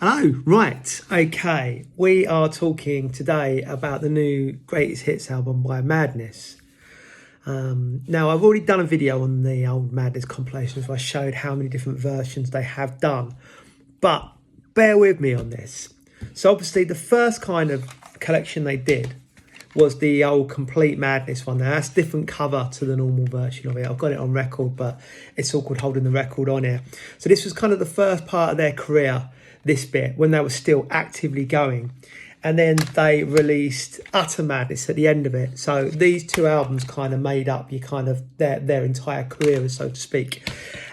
Hello, right, okay. We are talking today about the new Greatest Hits album by Madness. Now, I've already done a video on the old Madness compilations where I showed how many different versions they have done. But bear with me on this. So obviously the first kind of collection they did was the old Complete Madness one. Now that's different cover to the normal version of it. I've got it on record, but it's awkward holding the record on here. So this was kind of the first part of their career, this bit, when they were still actively going. And then they released Utter Madness at the end of it. So these two albums kind of made up your kind of their entire career, so to speak.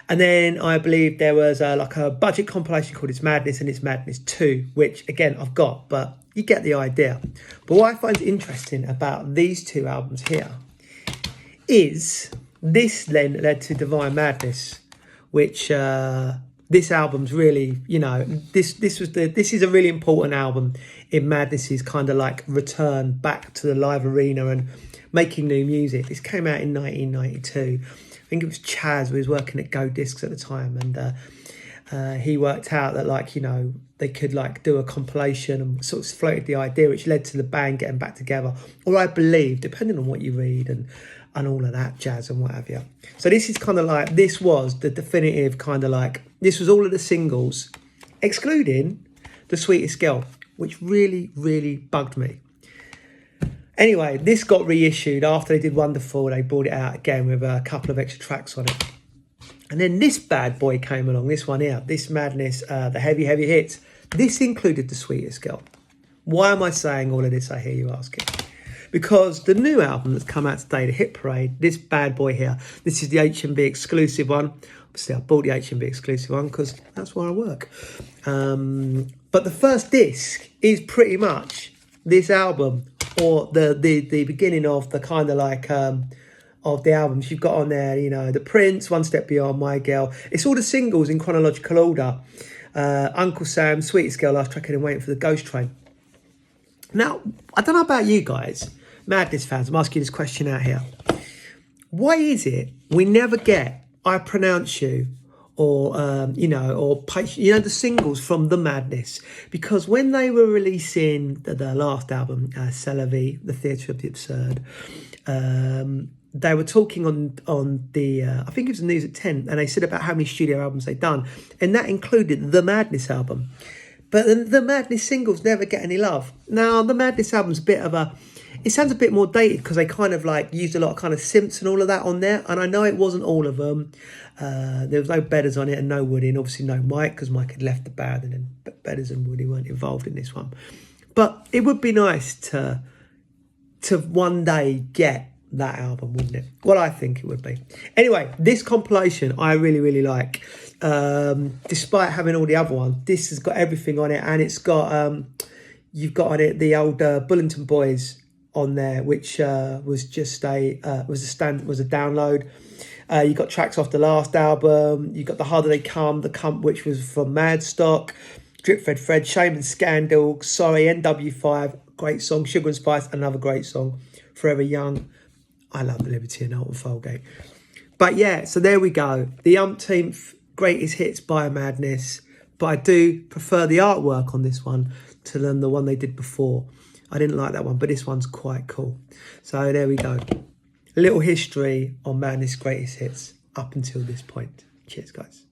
And then I believe there was like a budget compilation called It's Madness and It's Madness 2, which again I've got, but you get the idea. But what I find interesting about these two albums here is this then led to Divine Madness, which this album's really, you know, this is a really important album in Madness's kind of like return back to the live arena and making new music. This came out in 1992. I think it was Chaz who was working at Go Discs at the time, and he worked out that, like, you know, they could like do a compilation and sort of floated the idea, which led to the band getting back together. Or I believe, depending on what you read and all of that jazz and what have you. So this is kind of like, this was the definitive kind of like, this was all of the singles, excluding The Sweetest Girl, which really, really bugged me. Anyway, this got reissued after they did Wonderful. They brought it out again with a couple of extra tracks on it. And then this bad boy came along, this one here, this Madness, the heavy, heavy hits. This included The Sweetest Girl. Why am I saying all of this, I hear you asking? Because the new album that's come out today, The Hit Parade, this bad boy here, this is the HMV exclusive one. Obviously, I bought the HMV exclusive one because that's where I work. But the first disc is pretty much this album, or the beginning of the kind of like of the albums you've got on there. You know, The Prince, One Step Beyond, My Girl. It's all the singles in chronological order. Uncle Sam, Sweetest Girl, Last Track In and Waiting for the Ghost Train. Now, I don't know about you guys, Madness fans, I'm asking this question out here. Why is it we never get I Pronounce You or, you know, or, you know, the singles from the Madness? Because when they were releasing the last album, C'est La Vie, The Theatre of the Absurd, they were talking on the, I think it was the News at 10, and they said about how many studio albums they'd done, and that included the Madness album. But the Madness singles never get any love. Now, the Madness album's a bit of a, it sounds a bit more dated because they kind of like used a lot of kind of synths and all of that on there. And I know it wasn't all of them. There was no Bedders on it and no Woody, and obviously no Mike because Mike had left the band, and then Bedders and Woody weren't involved in this one. But it would be nice to one day get that album, wouldn't it? Well, I think it would be. Anyway, this compilation I really, really like. Despite having all the other ones, this has got everything on it, and it's got you've got on it the old Bullington Boys on there, which was just a download. You got tracks off the last album. You got The Harder They Come, The Cump, which was from Madstock, Drip Fed Fred, Shame and Scandal, Sorry, NW5, great song, Sugar and Spice, another great song, Forever Young. I love The Liberty and Alton Folgate. But yeah, so there we go. The umpteenth Greatest Hits by Madness. But I do prefer the artwork on this one to the one they did before. I didn't like that one, but this one's quite cool. So there we go. A little history on Madness Greatest Hits up until this point. Cheers, guys.